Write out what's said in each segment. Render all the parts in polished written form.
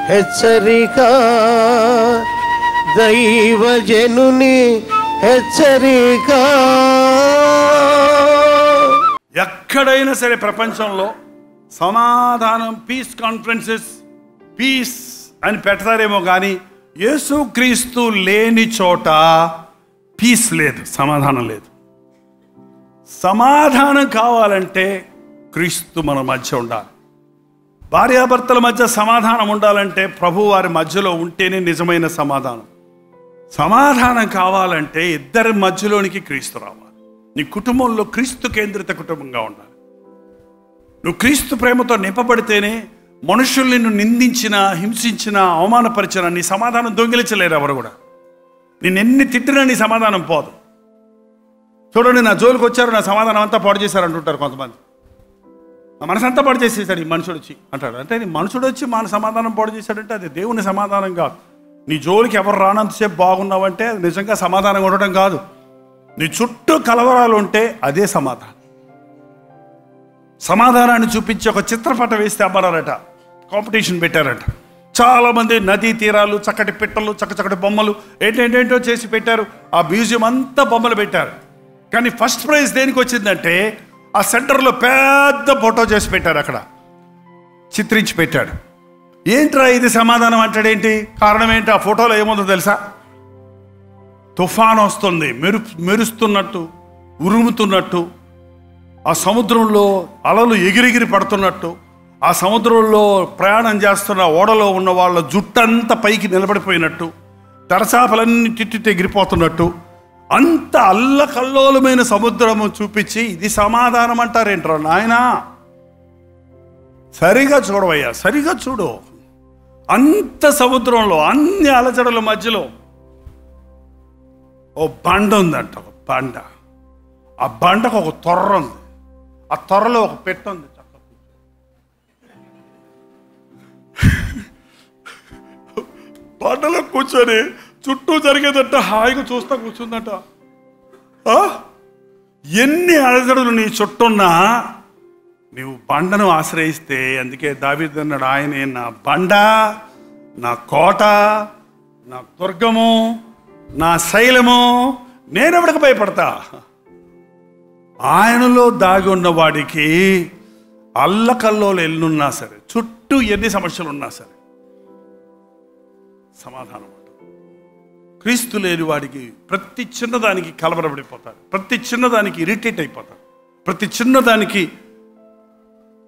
హెచ్చరిక, దైవజనుని హెచ్చరిక. ఎక్కడైనా సరే ప్రపంచంలో సమాధానం, పీస్ కాన్ఫరెన్సెస్, పీస్ అని పెడతారేమో కానీ యేసుక్రీస్తు లేని చోట పీస్ లేదు, సమాధానం లేదు. సమాధానం కావాలంటే క్రీస్తు మన మధ్య ఉండాలి. భార్యాభర్తల మధ్య సమాధానం ఉండాలంటే ప్రభు వారి మధ్యలో ఉంటేనే నిజమైన సమాధానం. సమాధానం కావాలంటే ఇద్దరి మధ్యలోనికి క్రీస్తు రావాలి. నీ కుటుంబంలో క్రీస్తు కేంద్రిత కుటుంబంగా ఉండాలి. నువ్వు క్రీస్తు ప్రేమతో నింపబడితేనే మనుషుల్ని నిన్ను నిందించినా, హింసించినా, అవమానపరిచినా నీ సమాధానం దొంగిలించలేరు ఎవరు కూడా. నేను ఎన్ని తిట్టినా నీ సమాధానం పోదు. చూడండి, నా జోలికి వచ్చారు, నా సమాధానం అంతా పాడు చేశారు అంటుంటారు కొంతమంది. నా మనసు అంతా పాడు చేసేసాడు ఈ మనుషుడు వచ్చి అంటాడు. అంటే నీ మనుషుడు వచ్చి మన సమాధానం పాడు చేశాడంటే అది దేవుని సమాధానం కాదు. నీ జోలికి ఎవరు రానంతసేపు బాగున్నావంటే అది నిజంగా సమాధానం ఉండటం కాదు. నీ చుట్టూ కలవరాలు ఉంటే అదే సమాధానం. సమాధానాన్ని చూపించి ఒక చిత్రపటం వేస్తే అమ్మారట, కాంపిటీషన్ పెట్టారట. చాలామంది నదీ తీరాలు, చక్కటి పిట్టలు, చక్కటి బొమ్మలు, ఏంటేంటో చేసి పెట్టారు. ఆ మ్యూజియం అంతా బొమ్మలు పెట్టారు. కానీ ఫస్ట్ ప్రైజ్ దేనికి వచ్చిందంటే ఆ సెంటర్లో పెద్ద ఫోటో చేసి పెట్టారు, అక్కడ చిత్రించి పెట్టాడు. ఏంట్రా ఇది సమాధానం అంటాడేంటి? కారణం ఏంటి? ఆ ఫోటోలో ఏముందో తెలుసా? తుఫాను వస్తుంది, మెరుస్తున్నట్టు, ఉరుముతున్నట్టు, ఆ సముద్రంలో అలలు ఎగిరిగిరి పడుతున్నట్టు, ఆ సముద్రంలో ప్రయాణం చేస్తున్న ఓడలో ఉన్న వాళ్ళ జుట్టంతా పైకి నిలబడిపోయినట్టు, తెరచాపలన్నీ తిట్టి ఎగిరిపోతున్నట్టు, అంత అల్లకల్లోలమైన సముద్రము చూపించి ఇది సమాధానం అంటారేంట్రా నాయనా? సరిగా చూడవయ్యా, సరిగా చూడు. అంత సముద్రంలో అన్ని అలజడుల మధ్యలో ఓ బండ ఉందంట, ఒక బండ. ఆ బండకు ఒక తొర్ర ఉంది, ఆ తొర్రలో ఒక పెట్ట ఉంది. బండలో కూర్చొని చుట్టూ జరిగేదట హాయిగా చూస్తా కూర్చుందట. ఎన్ని అలజడులు నీ చుట్టూన్నా నీవు బండను ఆశ్రయిస్తే, అందుకే దావీదు అన్నాడు, ఆయనే నా బండ, నా కోట, నా దుర్గము, నా శైలము, నేనెవడికి భయపడతా? ఆయనలో దాగి ఉన్న వాడికి అల్లకల్లోలు ఎన్నున్నా సరే, చుట్టూ ఎన్ని సమస్యలు ఉన్నా సరే సమాధానం. క్రీస్తు లేని వాడికి ప్రతి చిన్నదానికి కలవరపడిపోతాడు, ప్రతి చిన్నదానికి ఇరిటేట్ అయిపోతాడు, ప్రతి చిన్నదానికి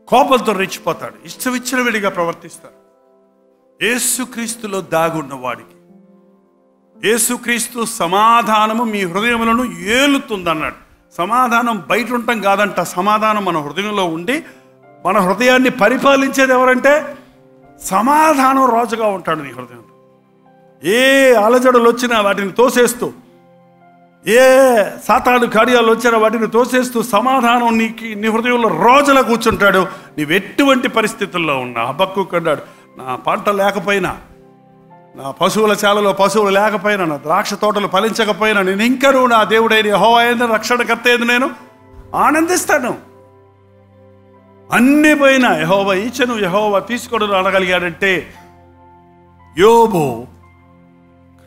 కోపంతో రెచ్చిపోతాడు, ఇష్టవిచ్చలవిడిగా ప్రవర్తిస్తాడు. యేసుక్రీస్తులో దాగున్న వాడికి యేసుక్రీస్తు సమాధానము మీ హృదయములను ఏలుతుందన్నాడు. సమాధానం బయట ఉండటం కాదంట, సమాధానం మన హృదయంలో ఉండి మన హృదయాన్ని పరిపాలించేది ఎవరంటే సమాధానం రాజుగా ఉంటాడు నీ హృదయంలో. ఏ అలజడులు వచ్చినా వాటిని తోసేస్తూ, ఏ సాతాను కార్యాలు వచ్చినా వాటిని తోసేస్తూ సమాధానం నీ హృదయంలో రోజులా కూర్చుంటాడు. నీవు ఎటువంటి పరిస్థితుల్లో ఉన్నా. హబక్కూకు అన్నాడు, నా పంట లేకపోయినా, నా పశువుల చాలలో పశువులు లేకపోయినా, నా ద్రాక్ష తోటలు ఫలించకపోయినా, నేను ఇంకనూ నా దేవుడైన యెహోవా యందు రక్షణకర్త యందు నేను ఆనందిస్తాను. అన్ని పోయినా యెహోవా ఇచ్చెను, యెహోవా తీసుకోవడం అనగలిగాడంటే యోబు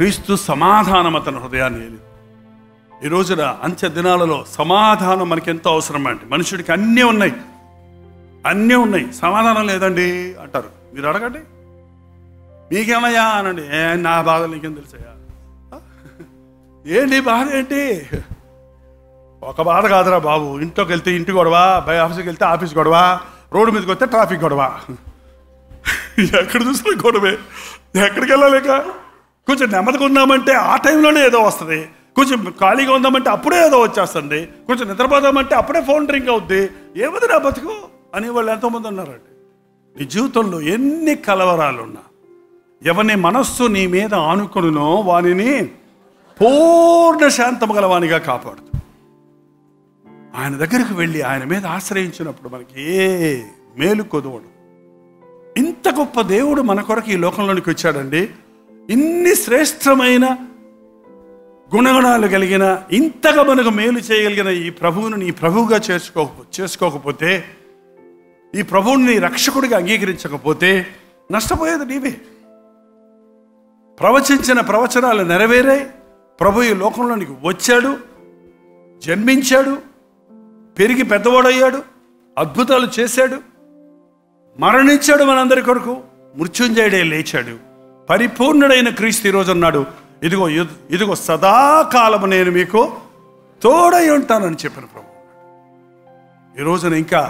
క్రీస్తు సమాధానం అతని హృదయాన్ని ఏలింది. ఈ రోజున అంత్య దినాలలో సమాధానం మనకి ఎంతో అవసరం అండి. మనుషుడికి అన్నీ ఉన్నాయి, సమాధానం లేదండి అంటారు. మీరు అడగండి, మీకేమయ్యా అనండి, నా బాధలు నీకేం తెలుసయ్యా? ఏంటి బాధ ఏంటి? ఒక బాధ కాదురా బాబు. ఇంట్లోకి వెళ్తే ఇంటి గొడవ, ఆఫీస్కి వెళ్తే ఆఫీస్ గొడవ, రోడ్డు మీదకి వస్తే ట్రాఫిక్ గొడవ, ఎక్కడ చూసినా గొడవే. ఎక్కడికి వెళ్ళలేక కొంచెం నెమ్మదిగా ఉన్నామంటే ఆ టైంలోనే ఏదో వస్తుంది, కొంచెం ఖాళీగా ఉందామంటే అప్పుడే ఏదో వచ్చేస్తుంది, కొంచెం నిద్రపోదామంటే అప్పుడే ఫోన్ రింగ్ అవుద్ది. ఏమది నా బతుకు అని వాళ్ళు ఎంతోమంది ఉన్నారండి. నీ జీవితంలో ఎన్ని కలవరాలున్నా, ఎవరిని మనస్సు నీ మీద ఆనుకొనునో వానిని పూర్ణ శాంతము గలవానిగా కాపాడుతూ ఆయన దగ్గరికి వెళ్ళి ఆయన మీద ఆశ్రయించినప్పుడు మనకి ఏ మేలు కొదవడు. ఇంత గొప్ప దేవుడు మన కొరకు ఈ లోకంలోనికి వచ్చాడండి. ఇన్ని శ్రేష్టమైన గుణగణాలు కలిగిన, ఇంతగా మనకు మేలు చేయగలిగిన ఈ ప్రభువును నీ ప్రభువుగా చేసుకోకపోతే, ఈ ప్రభువుని నీ రక్షకుడిగా అంగీకరించకపోతే నష్టపోయేది నీవే. ప్రవచించిన ప్రవచనాలు నెరవేరాయి. ప్రభు ఈ లోకంలోనికి వచ్చాడు, జన్మించాడు, పెరిగి పెద్దవాడయ్యాడు, అద్భుతాలు చేశాడు, మరణించాడు మనందరి కొరకు, మృత్యుంజయుడే లేచాడు. పరిపూర్ణుడైన క్రీస్తు ఈరోజు అన్నాడు, ఇదిగో సదాకాలము నేను మీకు తోడై ఉంటానని చెప్పిన ప్రభు. ఈ రోజున ఇంకా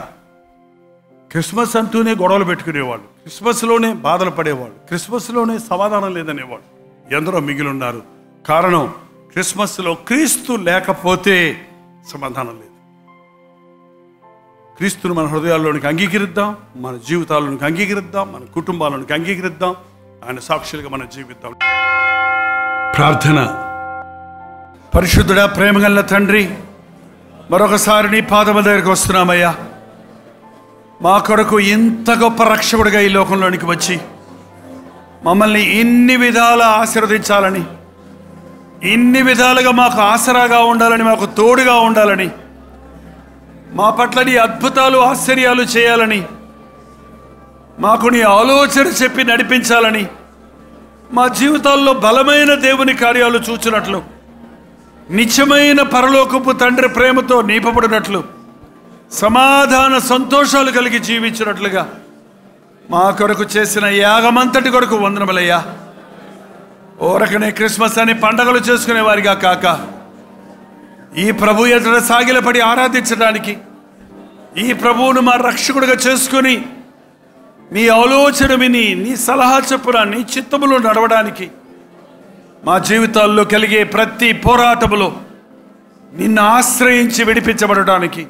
క్రిస్మస్ అంటూనే గొడవలు పెట్టుకునేవాళ్ళు, క్రిస్మస్లోనే బాధలు పడేవాళ్ళు, క్రిస్మస్లోనే సమాధానం లేదనేవాళ్ళు ఎందరో మిగిలి ఉన్నారు. కారణం, క్రిస్మస్లో క్రీస్తు లేకపోతే సమాధానం లేదు. క్రీస్తును మన హృదయాల్లోనికి అంగీకరిద్దాం, మన జీవితాల్లోనికి అంగీకరిద్దాం, మన కుటుంబాల్లోనికి అంగీకరిద్దాం, ఆయన సాక్షులుగా మనం జీవిద్దాం. ప్రార్థన. పరిశుద్ధుడా, ప్రేమగల తండ్రి, మరొకసారి నీ పాదముల దగ్గరికి వస్తున్నామయ్యా. మా కొరకు ఇంత గొప్ప రక్షకుడిగా ఈ లోకంలోనికి వచ్చి మమ్మల్ని ఇన్ని విధాల ఆశీర్వదించాలని, ఇన్ని విధాలుగా మాకు ఆసరాగా ఉండాలని, మాకు తోడుగా ఉండాలని, మా పట్ల నీ అద్భుతాలు ఆశ్చర్యాలు చేయాలని, మాకు నీ ఆలోచన చెప్పి నడిపించాలని, మా జీవితాల్లో బలమైన దేవుని కార్యాలు చూచినట్లు, నిత్యమైన పరలోకపు తండ్రి ప్రేమతో నింపబడినట్లు, సమాధాన సంతోషాలు కలిగి జీవించినట్లుగా మా కొరకు చేసిన యాగమంతటి కొరకు వందనములయ్యా. ఓరకనే క్రిస్మస్ అని పండగలు చేసుకునే వారిగా కాక, ఈ ప్రభు ఎదుట సాగిలపడి ఆరాధించడానికి, ఈ ప్రభువును మా రక్షకుడిగా చేసుకుని నీ ఆలోచన విని నీ సలహా చొప్పున నీ చిత్తములో నడవడానికి, మా జీవితాల్లో కలిగే ప్రతి పోరాటములో నిన్ను ఆశ్రయించి విడిపించబడడానికి,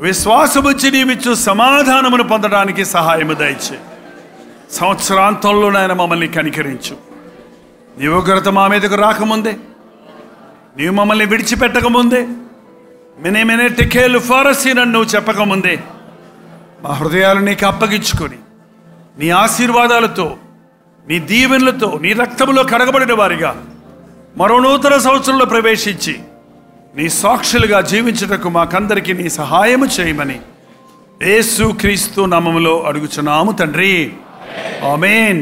విశ్వాసముచ్చి నీవిచ్చు సమాధానమును పొందడానికి సహాయము దయచే. సంవత్సరాంతంలో నాయన మమ్మల్ని కనికరించు. నీ ఉగ్రత మా మీదకు రాకముందే, నీవు మమ్మల్ని విడిచిపెట్టకముందే, మెనే టికేలు ఫారసీ నన్ను చెప్పకముందే మా హృదయాలు నీకు అప్పగించుకొని నీ ఆశీర్వాదాలతో, నీ దీవెనలతో, నీ రక్తములో కడగబడిన వారిగా మరో నూతన సంవత్సరంలో ప్రవేశించి నీ సాక్షులుగా జీవించుటకు మాకందరికీ నీ సహాయము చేయమని యేసు క్రీస్తు నామములో అడుగుచున్నాము తండ్రి. ఆమేన్.